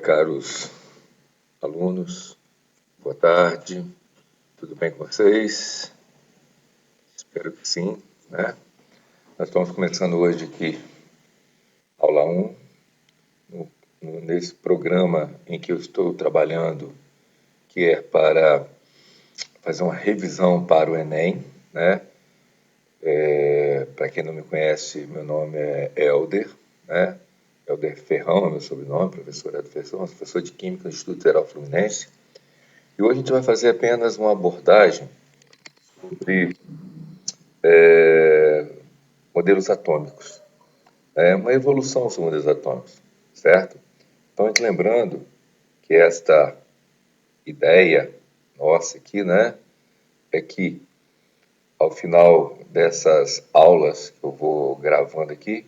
Caros alunos, boa tarde, tudo bem com vocês? Espero que sim, né? Nós estamos começando hoje aqui, aula 1, nesse programa em que eu estou trabalhando, que é para fazer uma revisão para o Enem, né? Para quem não me conhece, meu nome é Helder, né? Helder Ferrão é meu sobrenome, professor Helder Ferrão, professor de Química do Instituto Federal Fluminense. E hoje a gente vai fazer apenas uma abordagem sobre modelos atômicos. É uma evolução dos modelos atômicos, certo? Então, a gente lembrando que esta ideia nossa aqui, né, é que ao final dessas aulas que eu vou gravando aqui,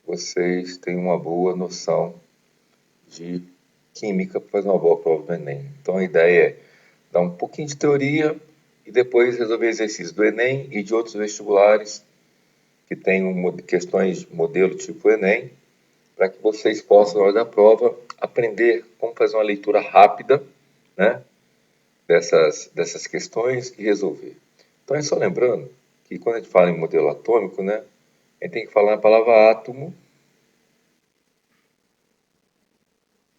vocês têm uma boa noção de química para fazer uma boa prova do Enem. Então, a ideia é dar um pouquinho de teoria e depois resolver exercícios do Enem e de outros vestibulares que tenham questões de modelo tipo Enem, para que vocês possam, na hora da prova, aprender como fazer uma leitura rápida, né, dessas questões e resolver. Então, é só lembrando que quando a gente fala em modelo atômico, né, a gente tem que falar a palavra átomo,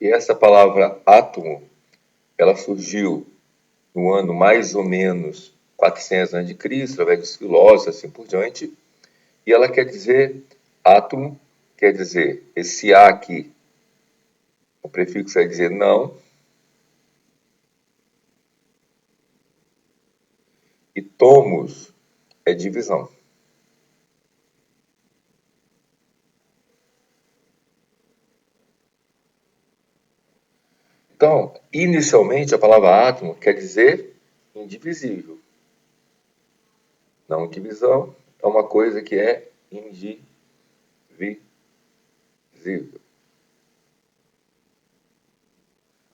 e essa palavra átomo, ela surgiu no ano mais ou menos 400 a.C., através dos filósofos, assim por diante, e ela quer dizer, átomo, quer dizer, esse A aqui, o prefixo vai dizer não, e tomos é divisão. Então, inicialmente, a palavra átomo quer dizer indivisível. Não divisão é uma coisa que é indivisível.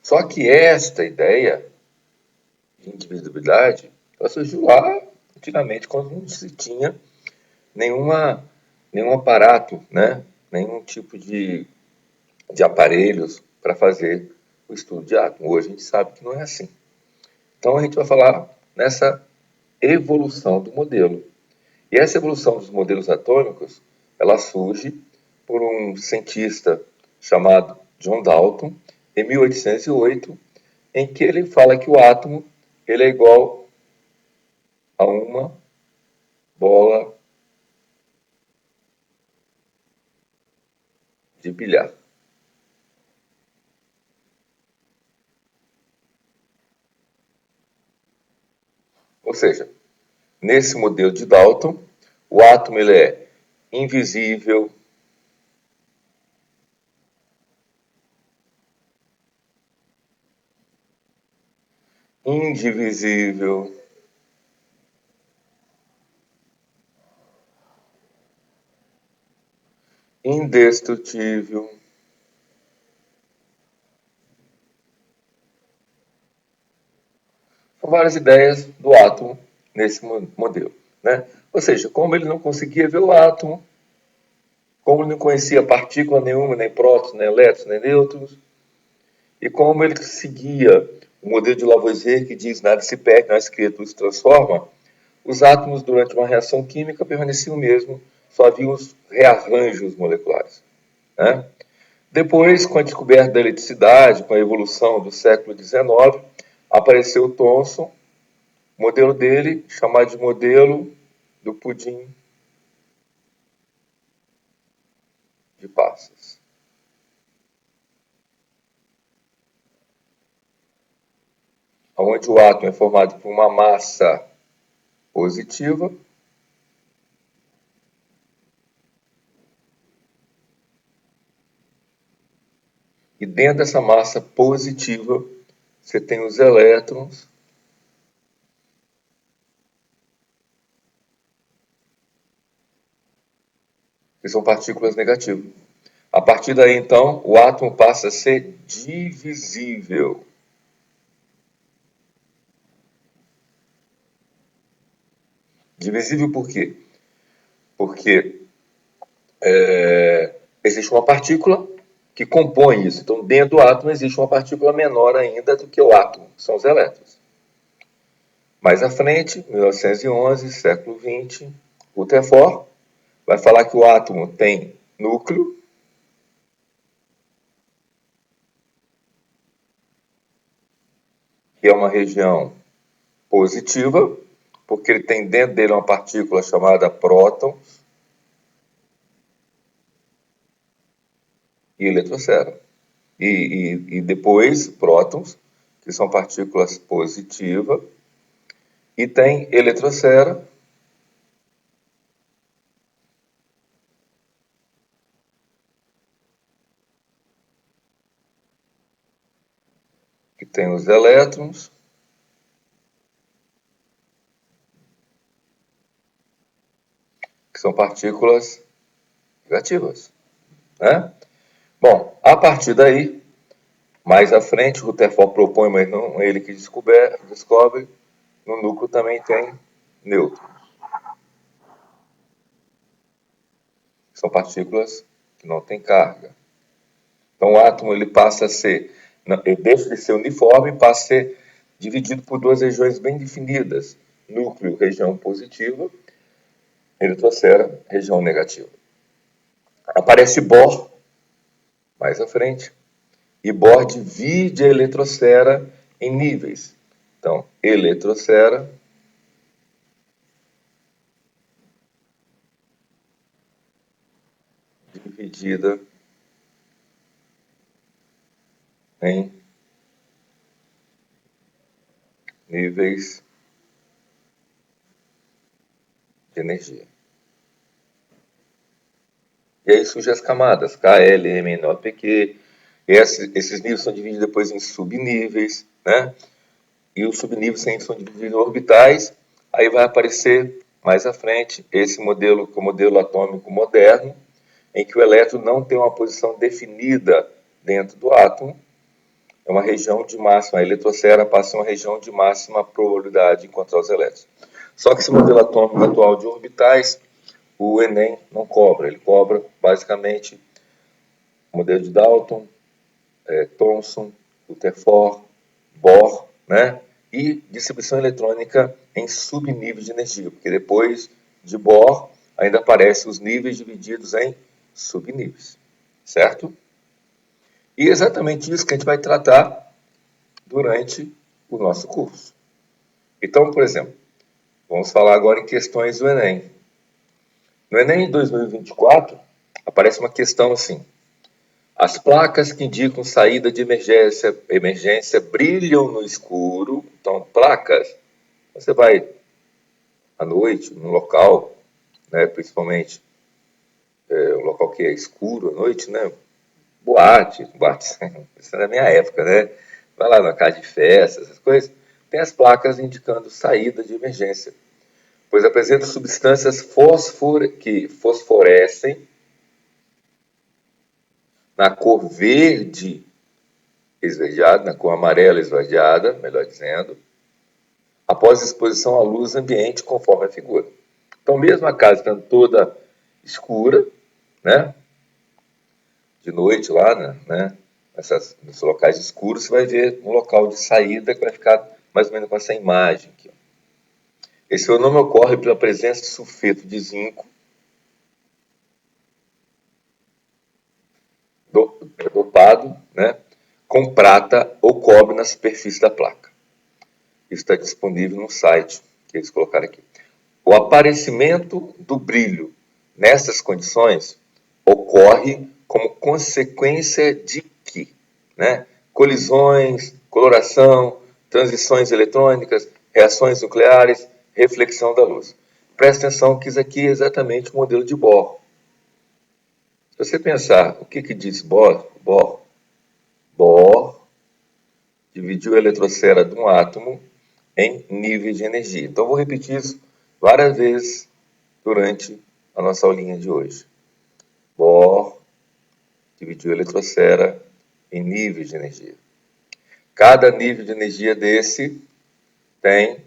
Só que esta ideia de indivisibilidade ela surgiu lá antigamente, quando não se tinha nenhum aparato, né? Nenhum tipo de aparelhos para fazer o estudo de átomo. Hoje a gente sabe que não é assim. Então a gente vai falar nessa evolução do modelo. E essa evolução dos modelos atômicos, ela surge por um cientista chamado John Dalton, em 1808, em que ele fala que o átomo ele é igual a uma bola de bilhar. Ou seja, nesse modelo de Dalton, o átomo ele é invisível, indivisível, indestrutível. São várias ideias do átomo nesse modelo, né? Ou seja, como ele não conseguia ver o átomo, como ele não conhecia partícula nenhuma, nem prótons, nem elétrons, nem nêutrons, e como ele seguia o modelo de Lavoisier, que diz nada se perde, nada se cria, tudo se transforma, os átomos, durante uma reação química, permaneciam o mesmo, só havia os rearranjos moleculares, né? Depois, com a descoberta da eletricidade, com a evolução do século XIX, apareceu o Thomson, o modelo dele, chamado de modelo do pudim de passas. Onde o átomo é formado por uma massa positiva e dentro dessa massa positiva você tem os elétrons que são partículas negativas. A partir daí, então, o átomo passa a ser divisível. Divisível por quê? Porque existe uma partícula que compõem isso. Então, dentro do átomo existe uma partícula menor ainda do que o átomo, que são os elétrons. Mais à frente, 1911, século XX, Rutherford vai falar que o átomo tem núcleo, que é uma região positiva, porque ele tem dentro dele uma partícula chamada próton e eletrosfera. E depois prótons, que são partículas positivas, e tem eletrosfera, que tem os elétrons, que são partículas negativas, né? Bom, a partir daí, mais à frente, Rutherford propõe, mas não é ele que descobre, no núcleo também tem nêutrons. São partículas que não têm carga. Então, o átomo ele passa a ser, ele deixa de ser uniforme e passa a ser dividido por duas regiões bem definidas. Núcleo, região positiva, eletrosfera, região negativa. Aparece Bohr, mais à frente, e Bohr divide a eletrosfera em níveis. Então, eletrosfera, dividida em níveis de energia. E aí surgem as camadas, K, L, M, N, O, P, Q. Esses níveis são divididos depois em subníveis, né? E os subníveis são divididos em orbitais. Aí vai aparecer mais à frente esse modelo, que é o modelo atômico moderno, em que o elétron não tem uma posição definida dentro do átomo. É uma região de máxima, a eletrosfera passa a uma região de máxima probabilidade de encontrar os elétrons. Só que esse modelo atômico atual de orbitais, o Enem não cobra. Ele cobra basicamente o modelo de Dalton, Thomson, Rutherford, Bohr, né? E distribuição eletrônica em subníveis de energia, porque depois de Bohr ainda aparecem os níveis divididos em subníveis, certo? E é exatamente isso que a gente vai tratar durante o nosso curso. Então, por exemplo, vamos falar agora em questões do Enem. No Enem 2024, aparece uma questão assim: as placas que indicam saída de emergência brilham no escuro. Então, placas, você vai à noite, num local, né, principalmente um local que é escuro à noite, né? Boate, isso é da minha época, né? Vai lá na casa de festa, essas coisas, tem as placas indicando saída de emergência, pois apresentam substâncias que fosforescem na cor verde esverdeada, na cor amarela esverdeada, melhor dizendo, após exposição à luz ambiente, conforme a figura. Então, mesmo a casa estando toda escura, né, de noite lá, né, nesses locais escuros, você vai ver um local de saída que vai ficar mais ou menos com essa imagem aqui. Esse fenômeno ocorre pela presença de sulfeto de zinco dopado, né, com prata ou cobre na superfície da placa. Isso está disponível no site que eles colocaram aqui. O aparecimento do brilho nessas condições ocorre como consequência de que, né, colisões, coloração, transições eletrônicas, reações nucleares, reflexão da luz. Presta atenção que isso aqui é exatamente o modelo de Bohr. Se você pensar, o que diz Bohr? Bohr dividiu a eletrosfera de um átomo em níveis de energia. Então, eu vou repetir isso várias vezes durante a nossa aulinha de hoje. Bohr dividiu a eletrosfera em níveis de energia. Cada nível de energia desse tem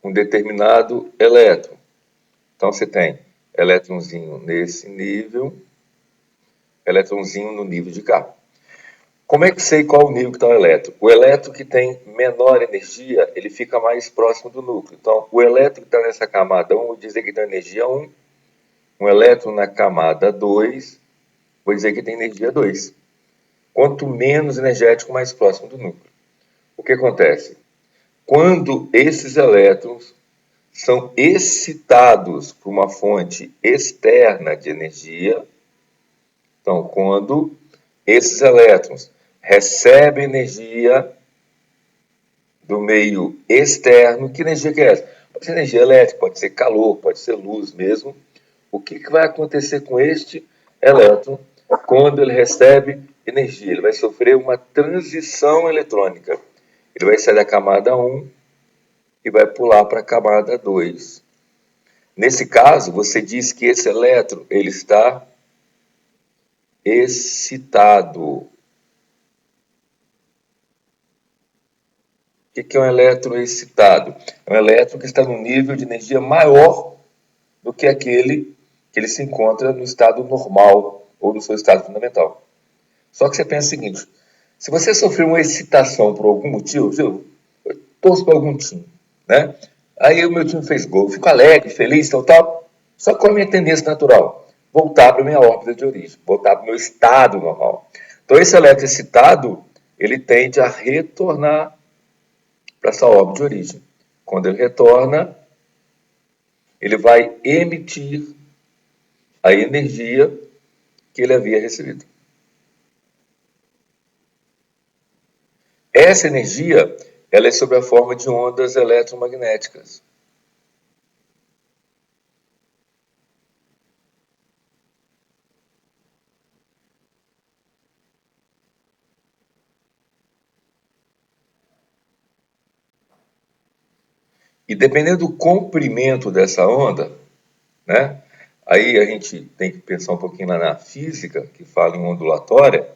um determinado elétron. Então, você tem elétronzinho nesse nível, Eletrãozinho no nível de K. Como é que sei qual o nível que está o elétron? O elétron que tem menor energia, ele fica mais próximo do núcleo. Então, o elétron que está nessa camada 1, vou dizer que tem energia 1. Um elétron na camada 2, vou dizer que tem energia 2. Quanto menos energético, mais próximo do núcleo. O que acontece? Quando esses elétrons são excitados por uma fonte externa de energia, então, quando esses elétrons recebem energia do meio externo, que energia que é essa? Pode ser energia elétrica, pode ser calor, pode ser luz mesmo. O que vai acontecer com este elétron quando ele recebe energia? Ele vai sofrer uma transição eletrônica. Ele vai sair da camada 1 e vai pular para a camada 2. Nesse caso, você diz que esse elétron ele está excitado. O que é um elétron excitado? É um elétron que está num nível de energia maior do que aquele que ele se encontra no estado normal ou no seu estado fundamental. Só que você pensa o seguinte, se você sofreu uma excitação por algum motivo, eu torço para algum time, né? Aí o meu time fez gol, eu fico alegre, feliz, tal. Só que qual é a minha tendência natural? Voltar para a minha órbita de origem, voltar para o meu estado normal. Então esse elétron excitado, ele tende a retornar para essa órbita de origem. Quando ele retorna, ele vai emitir a energia que ele havia recebido. Essa energia, ela é sob a forma de ondas eletromagnéticas. E dependendo do comprimento dessa onda, né? Aí a gente tem que pensar um pouquinho lá na física, que fala em ondulatória.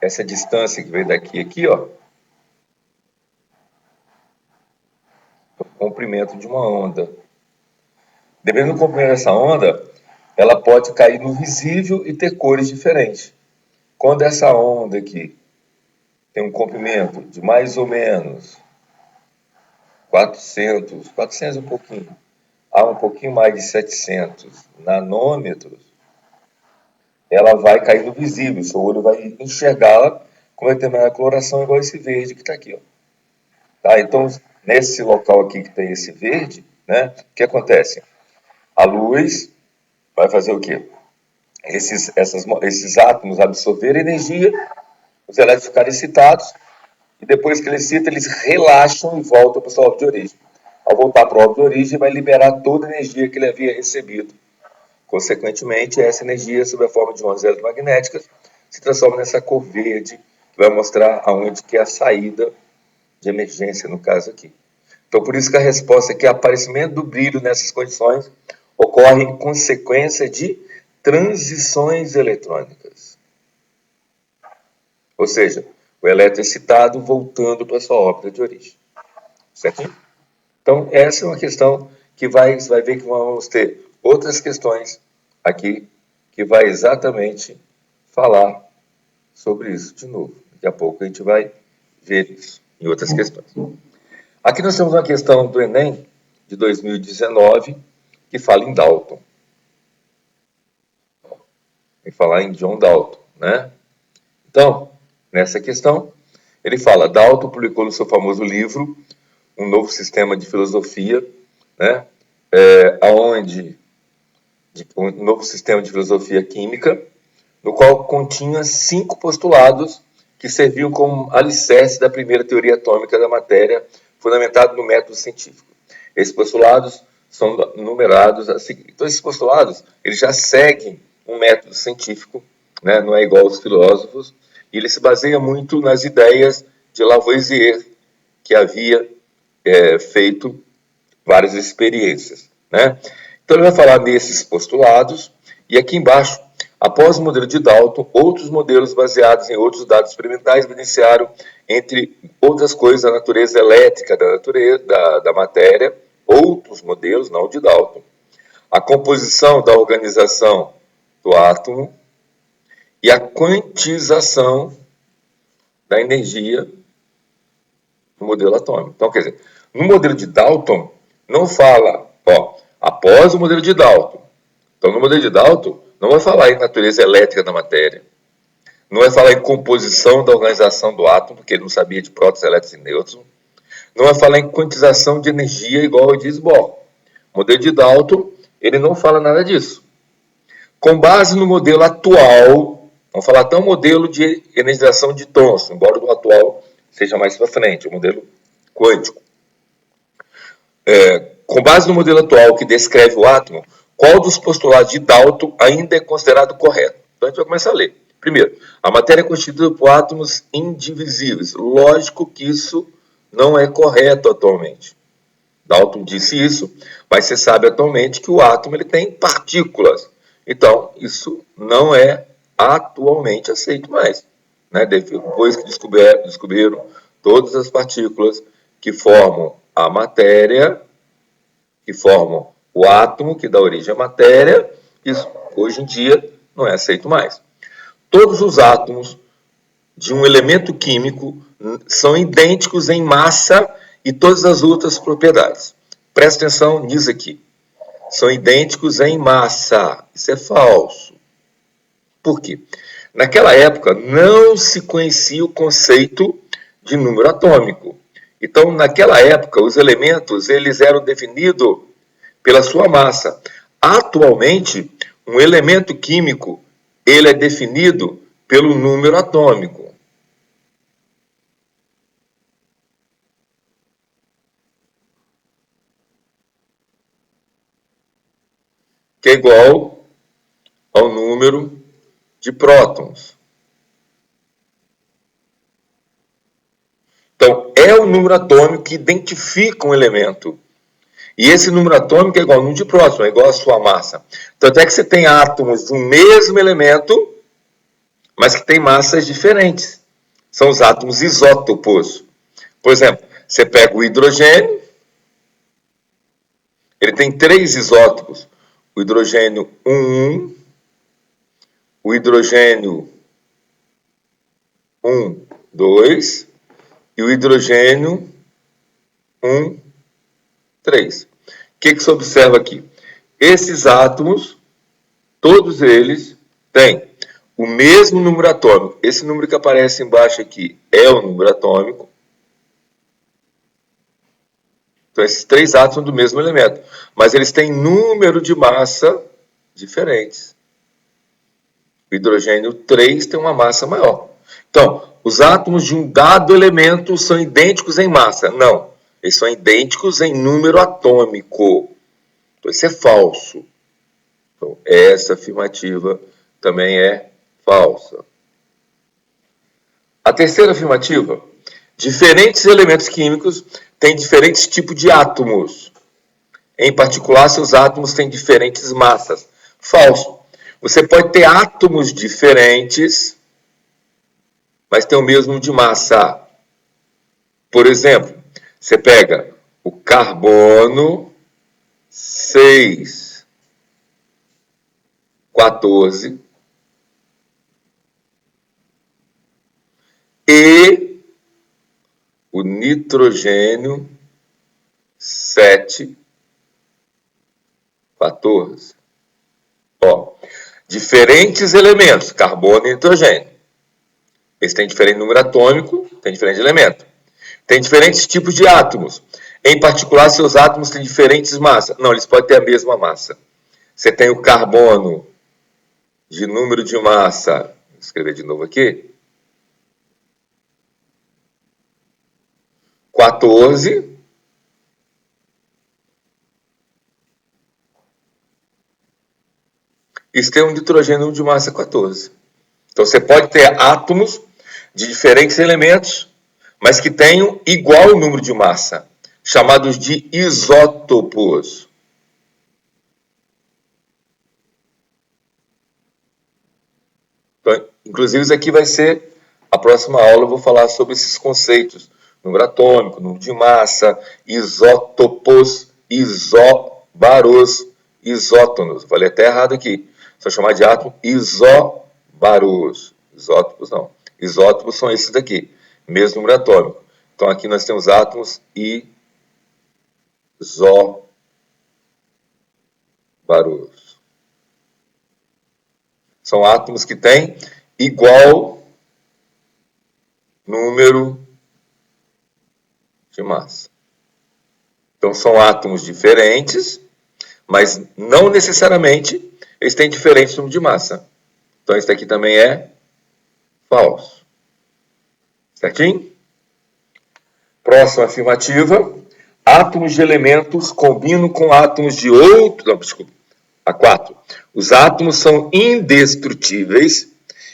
Essa distância que vem daqui aqui, ó, é o comprimento de uma onda. Dependendo do comprimento dessa onda, ela pode cair no visível e ter cores diferentes. Quando essa onda aqui tem um comprimento de mais ou menos 400 um pouquinho, a um pouquinho mais de 700 nanômetros, ela vai cair no visível, seu olho vai enxergá-la com uma determinada coloração, igual esse verde que está aqui. Ó. Tá? Então, nesse local aqui que tem esse verde, né, o que acontece? A luz vai fazer o quê? Esses átomos absorverem energia, os elétrons ficarem excitados, e depois que ele excita, eles relaxam e voltam para a sua órbita de origem. Ao voltar para a órbita de origem, vai liberar toda a energia que ele havia recebido. Consequentemente, essa energia, sob a forma de ondas eletromagnéticas, se transforma nessa cor verde, que vai mostrar aonde que é a saída de emergência, no caso aqui. Então, por isso que a resposta é que o aparecimento do brilho nessas condições ocorre em consequência de transições eletrônicas. Ou seja, o elétron excitado voltando para a sua órbita de origem. Certo? Então, essa é uma questão que vai ver que vamos ter outras questões aqui que vai exatamente falar sobre isso de novo. Daqui a pouco a gente vai ver isso em outras questões. Aqui nós temos uma questão do Enem de 2019 que fala em Dalton. Vai falar em John Dalton, né? Então, nessa questão, ele fala, Dalton publicou no seu famoso livro Um Novo Sistema de Filosofia, né? Um novo sistema de filosofia química, no qual continha 5 postulados que serviam como alicerce da primeira teoria atômica da matéria, fundamentado no método científico. Esses postulados são numerados a seguir. Então, esses postulados eles já seguem um método científico, né? Não é igual aos filósofos, e ele se baseia muito nas ideias de Lavoisier, que havia feito várias experiências, né? Então ele vai falar nesses postulados, e aqui embaixo, após o modelo de Dalton, outros modelos baseados em outros dados experimentais evidenciaram, entre outras coisas, a natureza elétrica da matéria, outros modelos, não de Dalton, a composição da organização do átomo, e a quantização da energia no modelo atômico. Então, quer dizer, no modelo de Dalton, não fala, após o modelo de Dalton. Então, no modelo de Dalton, não vai falar em natureza elétrica da matéria, não vai falar em composição da organização do átomo, porque ele não sabia de prótons, elétrons e nêutrons, não vai falar em quantização de energia igual ao diz Bohr. O modelo de Dalton, ele não fala nada disso. Com base no modelo atual, vamos falar até um modelo de energização de Thomson, embora o atual seja mais para frente, o modelo quântico. Com base no modelo atual que descreve o átomo, qual dos postulados de Dalton ainda é considerado correto? Então a gente vai começar a ler. Primeiro, a matéria é constituída por átomos indivisíveis. Lógico que isso não é correto atualmente. Dalton disse isso, mas você sabe atualmente que o átomo ele tem partículas. Então, isso não é atualmente aceito mais. Né? Depois que descobriram todas as partículas que formam a matéria, que formam o átomo, que dá origem à matéria, isso hoje em dia não é aceito mais. Todos os átomos de um elemento químico são idênticos em massa e todas as outras propriedades. Presta atenção nisso aqui. São idênticos em massa. Isso é falso. Por quê? Naquela época não se conhecia o conceito de número atômico. Então, naquela época, os elementos eles eram definidos pela sua massa. Atualmente, um elemento químico ele é definido pelo número atômico. Que é igual ao número de prótons. Então, é o número atômico que identifica um elemento. E esse número atômico é igual ao número de prótons, é igual à sua massa. Tanto é que você tem átomos do mesmo elemento, mas que têm massas diferentes. São os átomos isótopos. Por exemplo, você pega o hidrogênio, ele tem 3 isótopos. O hidrogênio 1, o hidrogênio 1, 2 e o hidrogênio 1, 3. O que você observa aqui? Esses átomos, todos eles têm o mesmo número atômico. Esse número que aparece embaixo aqui é o número atômico. Então, esses 3 átomos são do mesmo elemento, mas eles têm número de massa diferentes. O hidrogênio 3 tem uma massa maior. Então, os átomos de um dado elemento são idênticos em massa? Não. Eles são idênticos em número atômico. Então, isso é falso. Então, essa afirmativa também é falsa. A terceira afirmativa: diferentes elementos químicos têm diferentes tipos de átomos. Em particular, seus átomos têm diferentes massas. Falso. Você pode ter átomos diferentes, mas tem o mesmo de massa. Por exemplo, você pega o carbono 6, 14 e o nitrogênio 7, 14. Diferentes elementos, carbono e nitrogênio. Eles têm diferente número atômico, têm diferente elemento. Tem diferentes tipos de átomos. Em particular, seus átomos têm diferentes massas. Não, eles podem ter a mesma massa. Você tem o carbono de número de massa, vou escrever de novo aqui, 14. Isso tem um nitrogênio de massa 14. Então você pode ter átomos de diferentes elementos, mas que tenham igual número de massa, chamados de isótopos. Então, inclusive, isso aqui vai ser a próxima aula, eu vou falar sobre esses conceitos. Número atômico, número de massa, isótopos, isóbaros, isótonos. Falei até errado aqui. Só chamar de átomo isóbaro. Barus. Isótopos não. Isótopos são esses daqui, mesmo número atômico. Então aqui nós temos átomos isóbarus. São átomos que têm igual número de massa. Então são átomos diferentes, mas não necessariamente eles têm diferente número de massa. Então isso aqui também é falso. Certinho? Próxima afirmativa. Átomos de elementos combinam com átomos de outros... Não, desculpa. A 4. Os átomos são indestrutíveis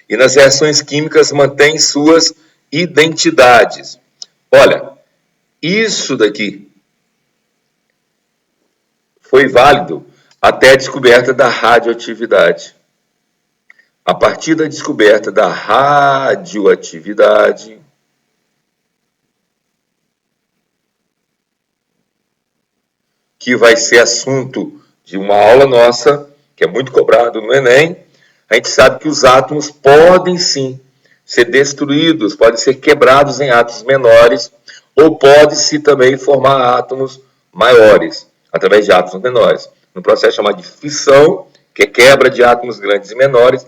e nas reações químicas mantêm suas identidades. Olha, isso daqui foi válido até a descoberta da radioatividade. A partir da descoberta da radioatividade, que vai ser assunto de uma aula nossa, que é muito cobrado no Enem, a gente sabe que os átomos podem sim ser destruídos, podem ser quebrados em átomos menores, ou pode-se também formar átomos maiores, através de átomos menores. No processo chamado de fissão, que é quebra de átomos grandes e menores,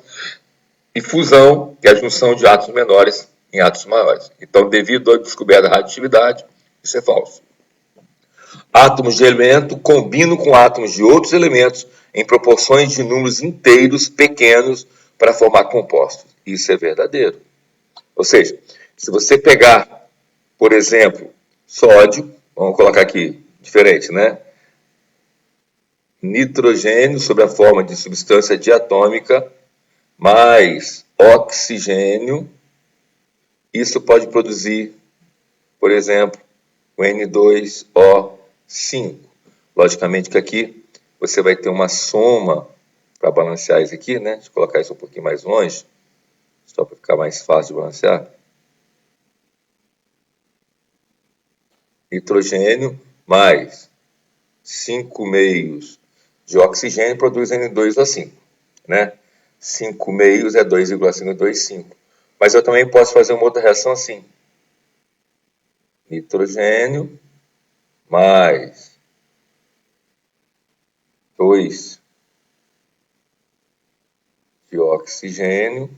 e fusão, que é a junção de átomos menores em átomos maiores. Então, devido à descoberta da radioatividade, isso é falso. Átomos de elemento combinam com átomos de outros elementos em proporções de números inteiros pequenos para formar compostos. Isso é verdadeiro. Ou seja, se você pegar, por exemplo, sódio, vamos colocar aqui diferente, né? Nitrogênio sob a forma de substância diatômica mais oxigênio, isso pode produzir, por exemplo, o N2O5. Logicamente que aqui você vai ter uma soma para balancear isso aqui, né? Deixa eu colocar isso um pouquinho mais longe, só para ficar mais fácil de balancear. Nitrogênio mais 5 meios de oxigênio produz N2O5, né? 5 meios é 2,525. Mas eu também posso fazer uma outra reação assim. Nitrogênio mais 2 de oxigênio,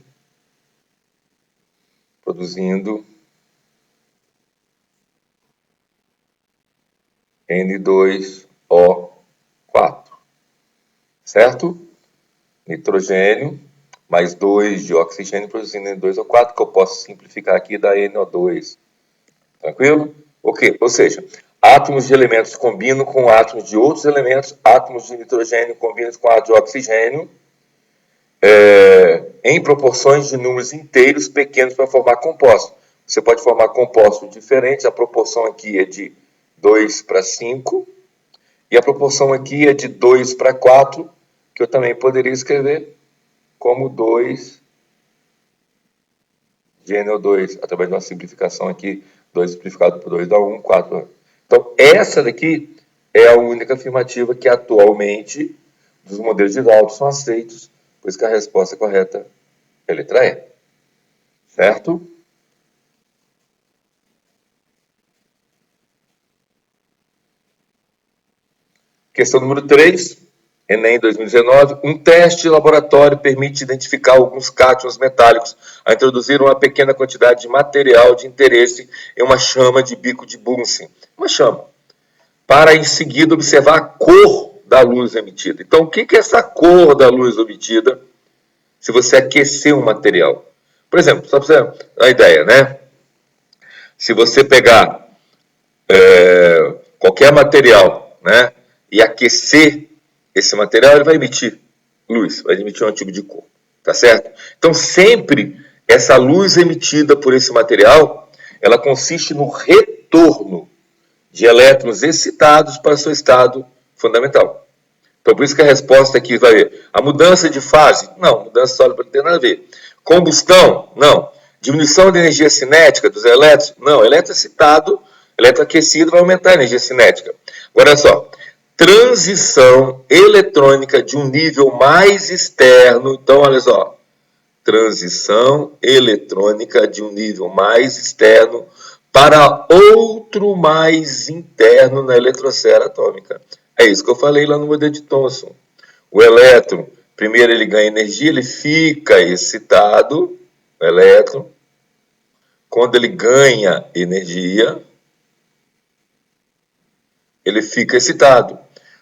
produzindo N2O4. Certo? Nitrogênio mais 2 de oxigênio produzindo N2O4, que eu posso simplificar aqui e dar NO2. Tranquilo? Ok. Ou seja, átomos de elementos combinam com átomos de outros elementos, átomos de nitrogênio combinam com átomos de oxigênio, em proporções de números inteiros pequenos para formar compostos. Você pode formar compostos diferentes, a proporção aqui é de 2 para 5, e a proporção aqui é de 2 para 4, que eu também poderia escrever como 2 de NO2, através de uma simplificação aqui, 2 simplificado por 2 dá 1, 4. Então, essa daqui é a única afirmativa que atualmente, dos modelos de Dalton, são aceitos, pois que a resposta correta é a letra E. Certo? Questão número 3. Enem 2019, um teste de laboratório permite identificar alguns cátions metálicos a introduzir uma pequena quantidade de material de interesse em uma chama de bico de Bunsen, uma chama, para em seguida observar a cor da luz emitida. Então, o que é essa cor da luz emitida se você aquecer um material? Por exemplo, só para você ter uma ideia, né? Se você pegar qualquer material, né, e aquecer esse material, ele vai emitir luz, vai emitir um tipo de cor, tá certo? Então, sempre essa luz emitida por esse material, ela consiste no retorno de elétrons excitados para seu estado fundamental. Então, por isso que a resposta aqui vai ver. A mudança de fase? Não, mudança sólida não tem nada a ver. Combustão? Não. Diminuição de energia cinética dos elétrons? Não. Elétron excitado, elétron aquecido vai aumentar a energia cinética. Agora, olha só. Transição eletrônica de um nível mais externo. Então, olha só. transição eletrônica de um nível mais externo para outro mais interno na eletrosfera atômica. É isso que eu falei lá no modelo de Thomson. O elétron, primeiro ele ganha energia, ele fica excitado, o elétron. Quando ele ganha energia, ele fica excitado.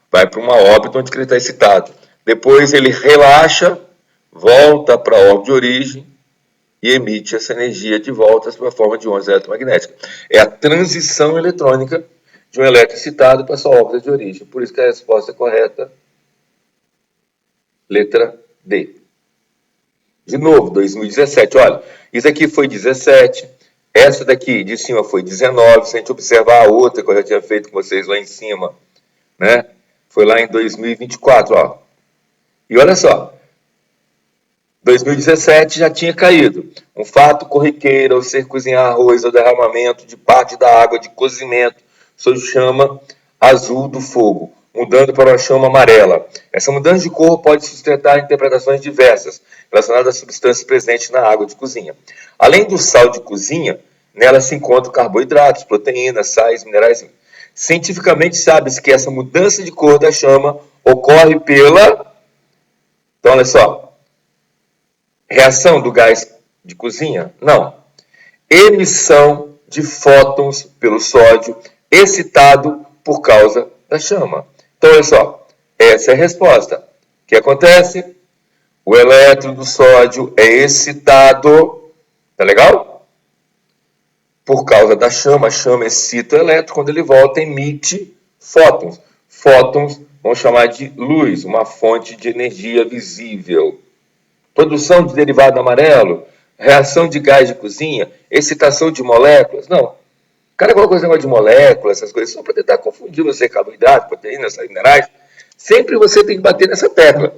Vai para uma órbita onde ele está excitado. Depois ele relaxa, volta para a órbita de origem e emite essa energia de volta sob a forma de ondas eletromagnéticas. É a transição eletrônica de um elétron excitado para sua órbita de origem. Por isso que a resposta é correta, letra D. De novo, 2017. Olha, isso aqui foi 17. Essa daqui de cima foi 19. Se a gente observar a outra que eu já tinha feito com vocês lá em cima, né? Foi lá em 2024, ó. E olha só, 2017 já tinha caído. Um fato corriqueiro ao ser cozinhar arroz ou derramamento de parte da água de cozimento sob chama azul do fogo, mudando para uma chama amarela. Essa mudança de cor pode sustentar interpretações diversas relacionadas às substâncias presentes na água de cozinha. Além do sal de cozinha, nela se encontram carboidratos, proteínas, sais, minerais. Cientificamente sabe-se que essa mudança de cor da chama ocorre pela... Então, olha só. Reação do gás de cozinha? Não. Emissão de fótons pelo sódio excitado por causa da chama. Então, olha só. Essa é a resposta. O que acontece? O elétron do sódio é excitado. Tá legal? Por causa da chama. A chama excita o elétron. Quando ele volta, emite fótons. Fótons vamos chamar de luz, uma fonte de energia visível. Produção de derivado amarelo, reação de gás de cozinha, excitação de moléculas. Não. O cara coloca esse negócio de moléculas, essas coisas, só para tentar confundir você, carboidrato, proteínas, sais minerais. Sempre você tem que bater nessa tecla.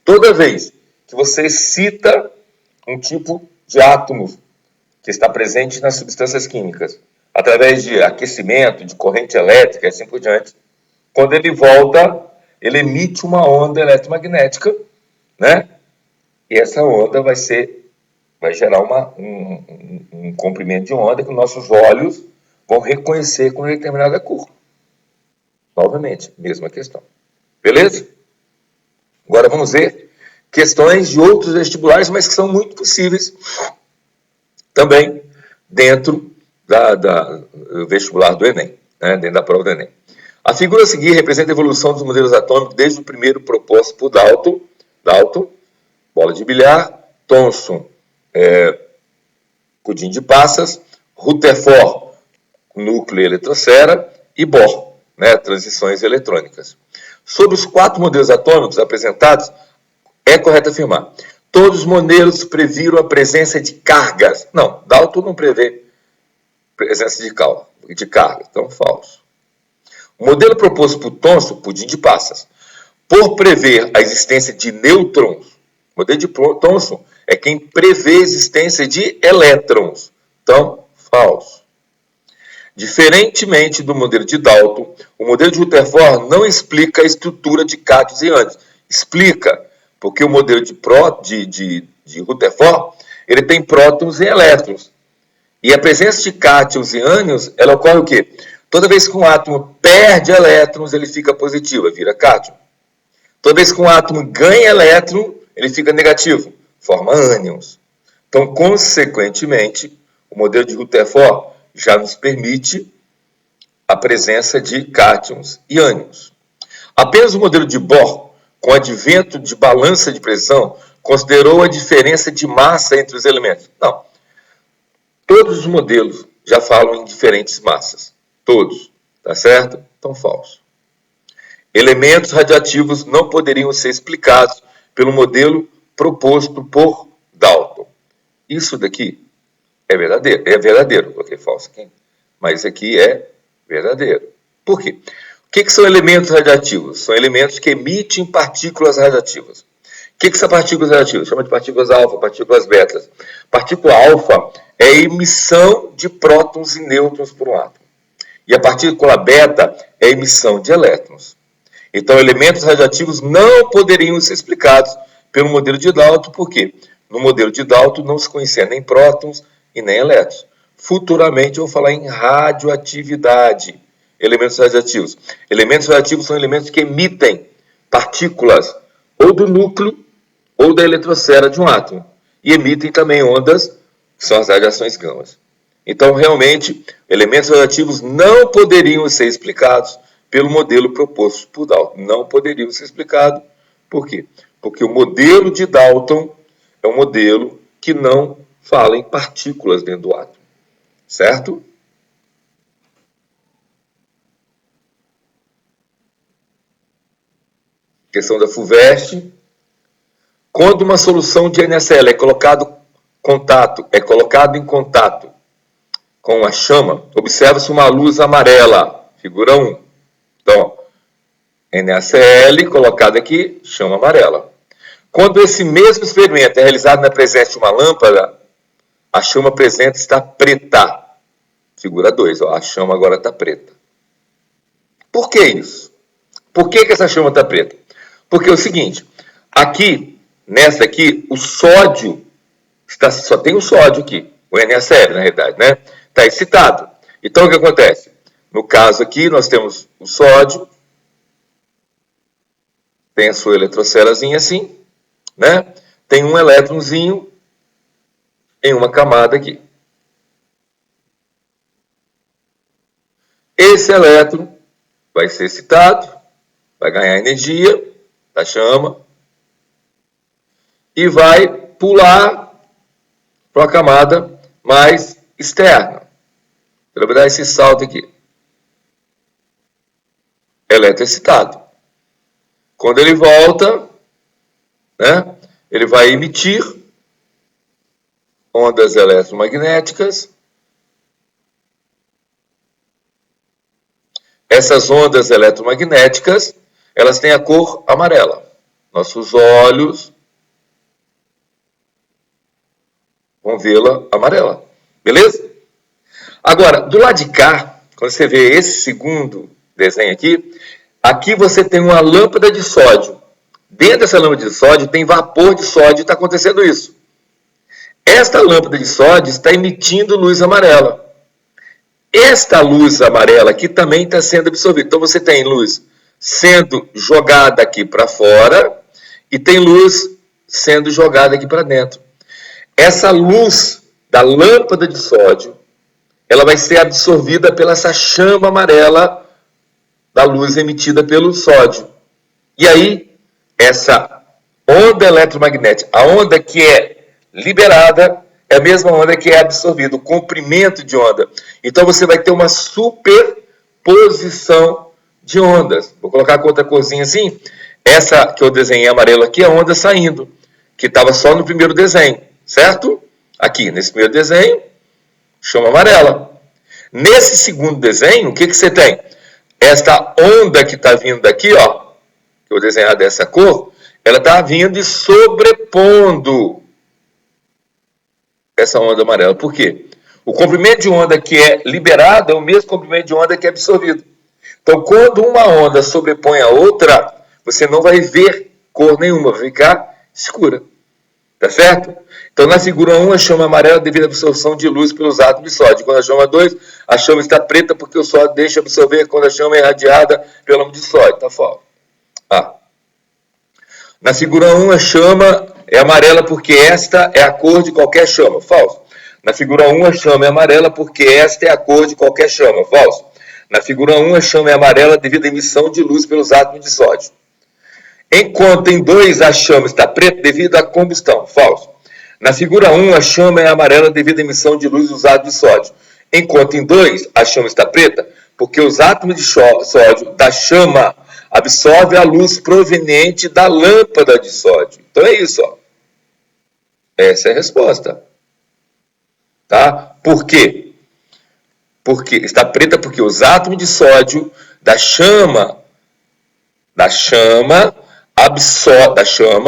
Toda vez que você excita um tipo de átomo que está presente nas substâncias químicas, através de aquecimento, de corrente elétrica e assim por diante, quando ele volta, ele emite uma onda eletromagnética, né? E essa onda vai gerar um comprimento de onda que nossos olhos vão reconhecer com determinada cor. Novamente, mesma questão. Beleza? Agora vamos ver questões de outros vestibulares, mas que são muito possíveis também dentro do vestibular do Enem, né? Dentro da prova do Enem. A figura a seguir representa a evolução dos modelos atômicos desde o primeiro proposto por Dalton, bola de bilhar, Thomson, pudim de passas, Rutherford, núcleo e eletrosfera, e Bohr, né, transições eletrônicas. Sobre os 4 modelos atômicos apresentados, é correto afirmar: todos os modelos previram a presença de cargas. Não, Dalton não prevê presença de carga, então falso. O modelo proposto por Thomson, pudim de passas, por prever a existência de nêutrons, o modelo de Thomson é quem prevê a existência de elétrons. Então, falso. Diferentemente do modelo de Dalton, o modelo de Rutherford não explica a estrutura de cátions e ânions. Explica, porque o modelo de Rutherford ele tem prótons e elétrons. E a presença de cátions e ânions, ela ocorre o quê? Toda vez que um átomo perde elétrons, ele fica positivo, vira cátion. Toda vez que um átomo ganha elétron, ele fica negativo, forma ânions. Então, consequentemente, o modelo de Rutherford já nos permite a presença de cátions e ânions. Apenas o modelo de Bohr, com o advento de balança de pressão, considerou a diferença de massa entre os elementos. Não. Todos os modelos já falam em diferentes massas. Todos. Tá certo? Então, falso. Elementos radioativos não poderiam ser explicados pelo modelo proposto por Dalton. Isso daqui é verdadeiro. É verdadeiro. Coloquei falso aqui. Mas isso aqui é verdadeiro. Por quê? O que são elementos radioativos? São elementos que emitem partículas radioativas. O que são partículas radioativas? Chama de partículas alfa, partículas betas. Partícula alfa é a emissão de prótons e nêutrons por um átomo. E a partícula beta é a emissão de elétrons. Então, elementos radioativos não poderiam ser explicados pelo modelo de Dalton. Por quê? no modelo de Dalton não se conhecia nem prótons e nem elétrons. Futuramente eu vou falar em radioatividade, elementos radioativos. Elementos radioativos são elementos que emitem partículas ou do núcleo ou da eletrosfera de um átomo e emitem também ondas, que são as radiações gamas. Então, realmente, elementos radioativos não poderiam ser explicados pelo modelo proposto por Dalton. Não poderiam ser explicados. Por quê? Porque o modelo de Dalton é um modelo que não fala em partículas dentro do átomo. Certo? Questão da FUVEST. Quando uma solução de NaCl é colocado em contato com a chama, observa-se uma luz amarela, figura 1. Então, NaCl colocado aqui, chama amarela. Quando esse mesmo experimento é realizado na presença de uma lâmpada, a chama presente está preta. Figura 2, a chama agora está preta. Por que isso? Por que essa chama está preta? Porque é o seguinte, aqui, nessa aqui, o sódio, só tem o sódio aqui, o NaCl na realidade, né? Está excitado. Então o que acontece? No caso aqui, nós temos o sódio, tem a sua eletrosferazinha assim, né? Tem um elétronzinho em uma camada aqui. Esse elétron vai ser excitado, vai ganhar energia da chama e vai pular para a camada mais externa. Ele vai dar esse salto aqui. Eletroexcitado. Quando ele volta, né, ele vai emitir ondas eletromagnéticas. Essas ondas eletromagnéticas, elas têm a cor amarela. Nossos olhos vão vê-la amarela. Beleza? Agora, do lado de cá, quando você vê esse segundo desenho aqui você tem uma lâmpada de sódio. Dentro dessa lâmpada de sódio tem vapor de sódio e está acontecendo isso. Esta lâmpada de sódio está emitindo luz amarela. Esta luz amarela aqui também está sendo absorvida. Então você tem luz sendo jogada aqui para fora e tem luz sendo jogada aqui para dentro. Essa luz da lâmpada de sódio, ela vai ser absorvida pela essa chama amarela da luz emitida pelo sódio. E aí, essa onda eletromagnética, a onda que é liberada, é a mesma onda que é absorvida, o comprimento de onda. Então você vai ter uma superposição de ondas. Vou colocar com outra corzinha assim. Essa que eu desenhei amarelo aqui é a onda saindo, que estava só no primeiro desenho, certo? Aqui, nesse primeiro desenho, chama amarela. Nesse segundo desenho, o que você tem? Esta onda que está vindo daqui, ó, que eu vou desenhar dessa cor, ela está vindo e sobrepondo essa onda amarela. Por quê? O comprimento de onda que é liberado é o mesmo comprimento de onda que é absorvido. Então, quando uma onda sobrepõe a outra, você não vai ver cor nenhuma, vai ficar escura. Tá certo? Então, na figura 1, a chama amarela devido à absorção de luz pelos átomos de sódio. Quando a chama 2, a chama está preta porque o sódio deixa absorver quando a chama é irradiada pelo átomo de sódio. Tá fora. Na figura 1, a chama é amarela porque esta é a cor de qualquer chama. Falso. Na figura 1, a chama é amarela porque esta é a cor de qualquer chama. Falso. Na figura 1, a chama é amarela devido à emissão de luz pelos átomos de sódio. Enquanto em 2, a chama está preta devido à combustão. Falso. Na figura 1, a chama é amarela devido à emissão de luz dos átomos de sódio. Enquanto em 2, a chama está preta porque os átomos de sódio da chama absorvem a luz proveniente da lâmpada de sódio. Então é isso, ó. Essa é a resposta. Tá? Por quê? Porque está preta porque os átomos de sódio da chama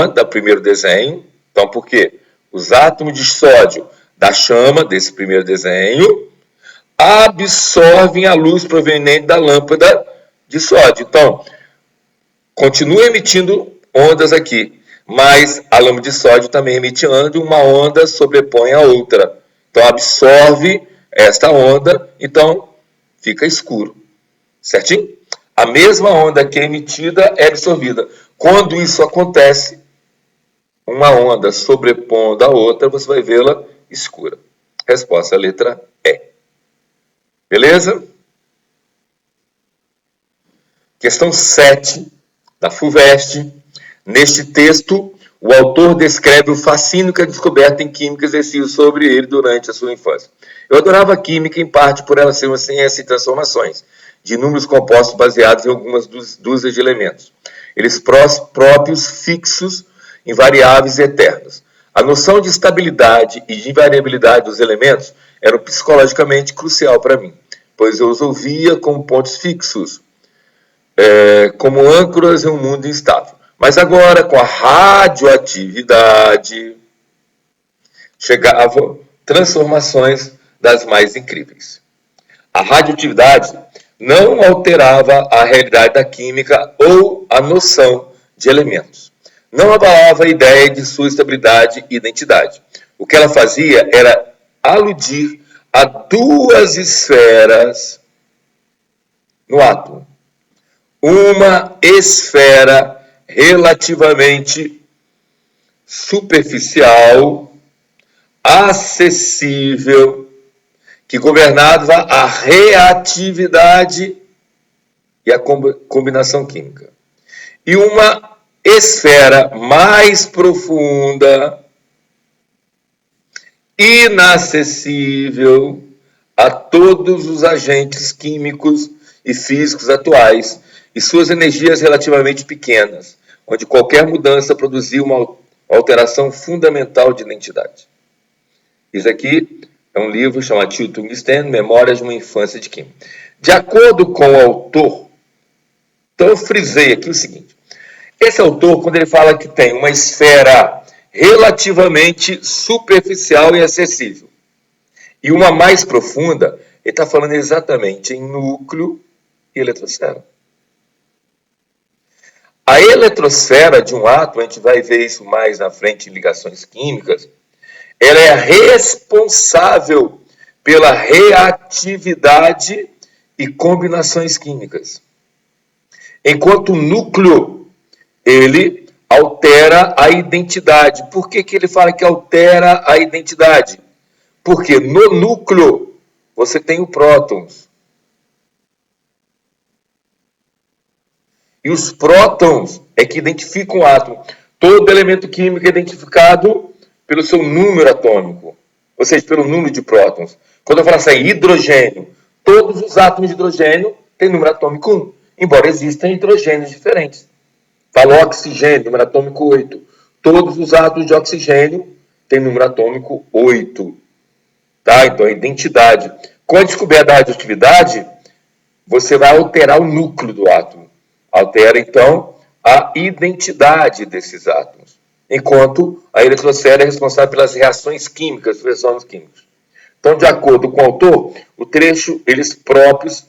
do primeiro desenho. Então, por quê? Os átomos de sódio da chama desse primeiro desenho absorvem a luz proveniente da lâmpada de sódio. Então, continua emitindo ondas aqui, mas a lâmpada de sódio também emite onda e uma onda sobrepõe a outra. Então absorve esta onda, então fica escuro. Certinho? A mesma onda que é emitida é absorvida. Quando isso acontece, uma onda sobrepondo a outra, você vai vê-la escura. Resposta, letra E. Beleza? Questão 7 da FUVEST. Neste texto, o autor descreve o fascínio que a descoberta em química exerceu sobre ele durante a sua infância. Eu adorava a química, em parte por ela ser uma ciência de transformações, de inúmeros compostos baseados em algumas dúzias de elementos. Eles próprios, fixos, invariáveis e eternos. A noção de estabilidade e de invariabilidade dos elementos era psicologicamente crucial para mim, pois eu os ouvia como pontos fixos, como âncoras em um mundo instável. Mas agora, com a radioatividade, chegavam transformações das mais incríveis. A radioatividade não alterava a realidade da química ou a noção de elementos. Não abalava a ideia de sua estabilidade e identidade. O que ela fazia era aludir a duas esferas no átomo. Uma esfera relativamente superficial, acessível, que governava a reatividade e a combinação química. E uma esfera mais profunda, inacessível a todos os agentes químicos e físicos atuais e suas energias relativamente pequenas, onde qualquer mudança produzia uma alteração fundamental de identidade. Isso aqui é um livro chamado Tio Tungsten, Memórias de uma Infância de Química. De acordo com o autor, então eu frisei aqui o seguinte, esse autor, quando ele fala que tem uma esfera relativamente superficial e acessível, e uma mais profunda, ele está falando exatamente em núcleo e eletrosfera. A eletrosfera de um átomo, a gente vai ver isso mais na frente em ligações químicas, ela é responsável pela reatividade e combinações químicas. Enquanto o núcleo, ele altera a identidade. Por que ele fala que altera a identidade? Porque no núcleo você tem o prótons. E os prótons é que identificam o átomo. Todo elemento químico é identificado pelo seu número atômico, ou seja, pelo número de prótons. Quando eu falo assim, hidrogênio, todos os átomos de hidrogênio têm número atômico 1, embora existam hidrogênios diferentes. Falo oxigênio, número atômico 8. Todos os átomos de oxigênio têm número atômico 8. Tá? Então, a identidade. Com a descoberta da radioatividade, você vai alterar o núcleo do átomo. Altera, então, a identidade desses átomos. Enquanto a eletrosfera é responsável pelas reações químicas, fenômenos químicos. Então, de acordo com o autor, o trecho, eles próprios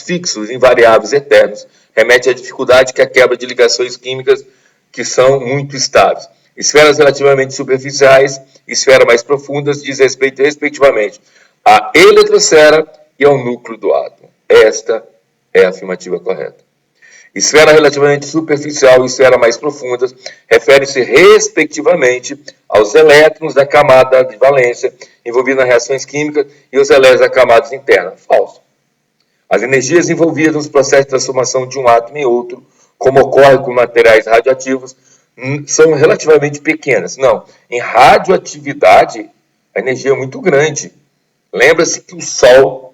fixos, invariáveis, eternos, remete à dificuldade que a quebra de ligações químicas que são muito estáveis. Esferas relativamente superficiais, esferas mais profundas, diz respeito, respectivamente, à eletrosfera e ao núcleo do átomo. Esta é a afirmativa correta. Esfera relativamente superficial e esfera mais profundas referem-se, respectivamente, aos elétrons da camada de valência envolvida nas reações químicas e os elétrons da camada interna. Falso. As energias envolvidas nos processos de transformação de um átomo em outro, como ocorre com materiais radioativos, são relativamente pequenas. Não, em radioatividade, a energia é muito grande. Lembra-se que o Sol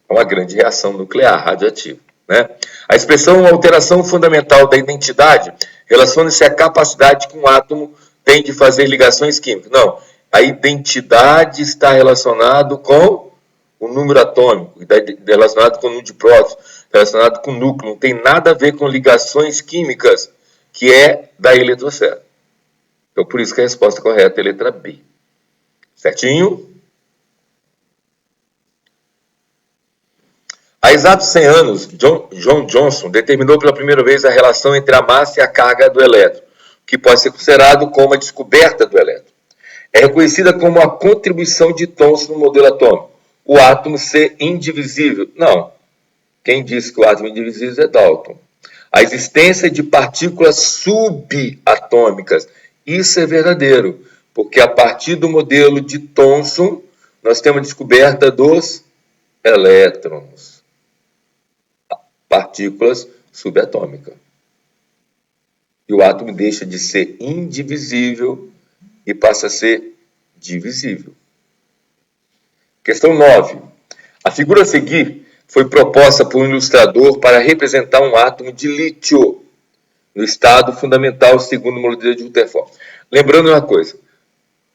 é uma grande reação nuclear radioativa. Né? A expressão alteração fundamental da identidade relaciona-se à capacidade que um átomo tem de fazer ligações químicas. Não, a identidade está relacionada com o número atômico, relacionado com o número de prótons, relacionado com o núcleo. Não tem nada a ver com ligações químicas, que é da eletrosfera. Então, por isso que a resposta correta é a letra B. Certinho? A exatos 100 anos, John Johnson determinou pela primeira vez a relação entre a massa e a carga do elétron, que pode ser considerado como a descoberta do elétron. É reconhecida como a contribuição de Thomson no modelo atômico, o átomo ser indivisível. Não. Quem disse que o átomo é indivisível é Dalton. A existência de partículas subatômicas. Isso é verdadeiro, porque a partir do modelo de Thomson, nós temos a descoberta dos elétrons. Partículas subatômicas. E o átomo deixa de ser indivisível e passa a ser divisível. Questão 9. A figura a seguir foi proposta por um ilustrador para representar um átomo de lítio no estado fundamental segundo o modelo de Rutherford. Lembrando uma coisa,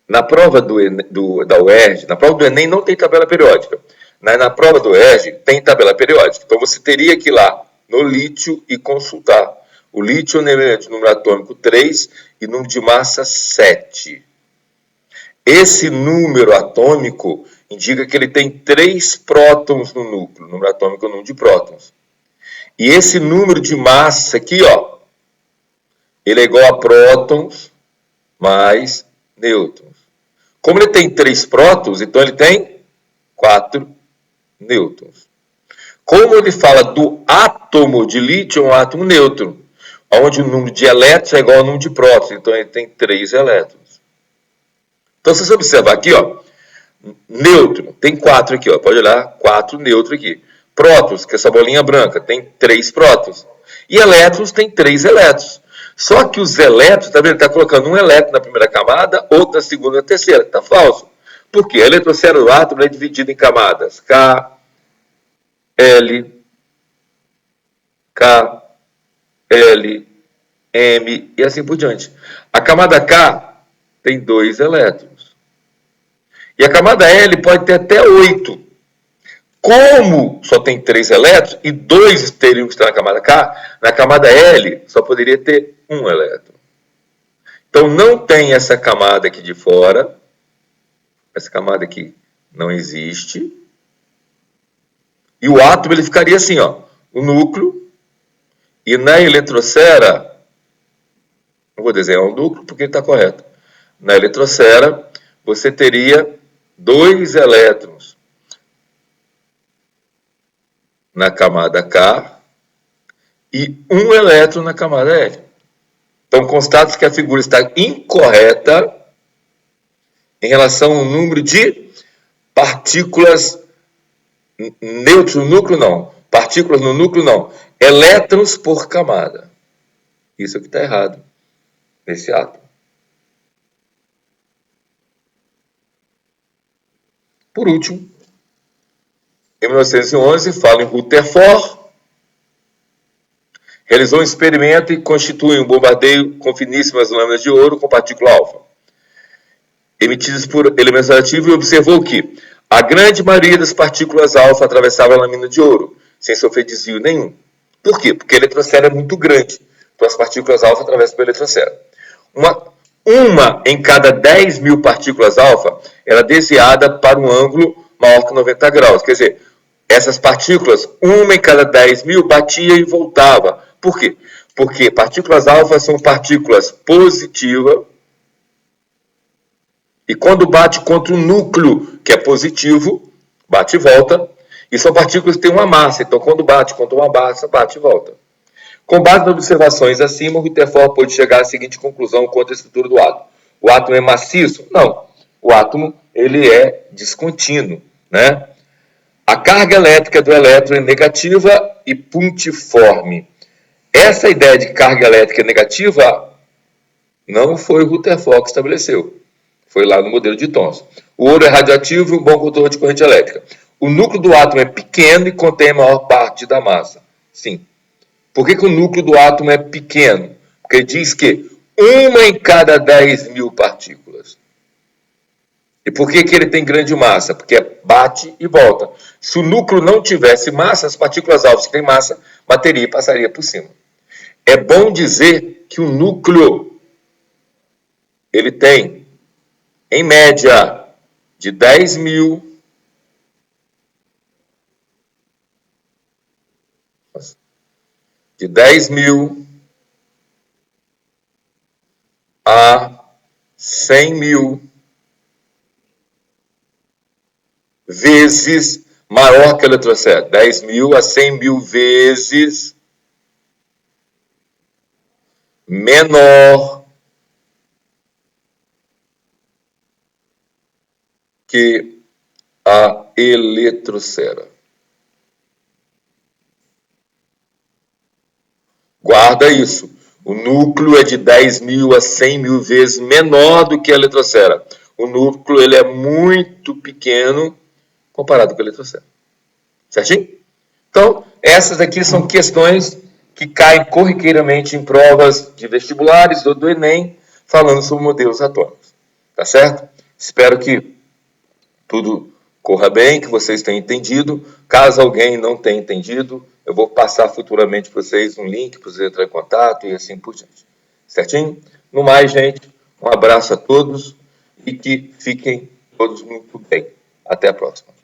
na prova da UERJ, na prova do Enem não tem tabela periódica, na prova do UERJ tem tabela periódica, então você teria que ir lá no lítio e consultar. O lítio é um elemento de número atômico 3 e número de massa 7. Esse número atômico indica que ele tem 3 prótons no núcleo. O número atômico é o número de prótons. E esse número de massa aqui, ó, ele é igual a prótons mais nêutrons. Como ele tem 3 prótons, então ele tem 4 nêutrons. Como ele fala do átomo de lítio, é um átomo nêutron, onde o número de elétrons é igual ao número de prótons, então ele tem 3 elétrons. Então, se você observar aqui, ó, nêutron, tem 4 aqui, ó, pode olhar, 4 nêutrons aqui. Prótons, que é essa bolinha branca, tem 3 prótons. E elétrons tem 3 elétrons. Só que os elétrons, tá vendo? Está colocando um elétron na primeira camada, outro na segunda e na terceira. Está falso. Por quê? A eletrosfera do átomo é dividida em camadas K, L, K, L, M e assim por diante. A camada K tem 2 elétrons. E a camada L pode ter até 8. Como só tem 3 elétrons e 2 teriam que estar na camada K, na camada L só poderia ter 1 elétron. Então não tem essa camada aqui de fora. Essa camada aqui não existe. E o átomo ele ficaria assim, ó, o núcleo. E na eletrosfera, não vou desenhar o núcleo porque ele está correto. Na eletrosfera, você teria 2 elétrons na camada K e 1 elétron na camada L. Então, constata que a figura está incorreta em relação ao número de partículas nêutrons no núcleo, não. Partículas no núcleo, não. Elétrons por camada. Isso aqui está errado nesse átomo. Por último, em 1911, fala em Rutherford, realizou um experimento e constitui um bombardeio com finíssimas lâminas de ouro com partícula alfa, emitidas por elementos radioativos, e observou que a grande maioria das partículas alfa atravessava a lâmina de ouro, sem sofrer desvio nenhum. Por quê? Porque a eletrosfera é muito grande. Então as partículas alfa atravessam pela eletrosfera. Uma em cada 10 mil partículas alfa era desviada para um ângulo maior que 90 graus. Quer dizer, essas partículas, uma em cada 10 mil, batia e voltava. Por quê? Porque partículas alfa são partículas positivas, e quando bate contra o núcleo, que é positivo, bate e volta, e são partículas que têm uma massa, então quando bate contra uma massa, bate e volta. Com base nas observações acima, o Rutherford pôde chegar à seguinte conclusão quanto à estrutura do átomo. O átomo é maciço? Não. O átomo ele é descontínuo, né? A carga elétrica do elétron é negativa e pontiforme. Essa ideia de carga elétrica negativa não foi o Rutherford que estabeleceu. Foi lá no modelo de Thomson. O ouro é radioativo e um bom condutor de corrente elétrica. O núcleo do átomo é pequeno e contém a maior parte da massa. Sim. Por que o núcleo do átomo é pequeno? Porque ele diz que uma em cada 10 mil partículas. E por que ele tem grande massa? Porque bate e volta. Se o núcleo não tivesse massa, as partículas alfas que têm massa bateria e passaria por cima. É bom dizer que o núcleo ele tem, em média, de 10 mil de 10.000 a 100.000 vezes maior que a letra C. 10.000 a 100.000 vezes menor que a eletrosfera. Guarda isso. O núcleo é de 10.000 a 100.000 vezes menor do que a eletrosfera. O núcleo ele é muito pequeno comparado com a eletrosfera. Certinho? Então, essas aqui são questões que caem corriqueiramente em provas de vestibulares ou do Enem, falando sobre modelos atômicos. Tá certo? Espero que tudo corra bem, que vocês tenham entendido. Caso alguém não tenha entendido, eu vou passar futuramente para vocês um link para vocês entrarem em contato e assim por diante. Certinho? No mais, gente, um abraço a todos e que fiquem todos muito bem. Até a próxima.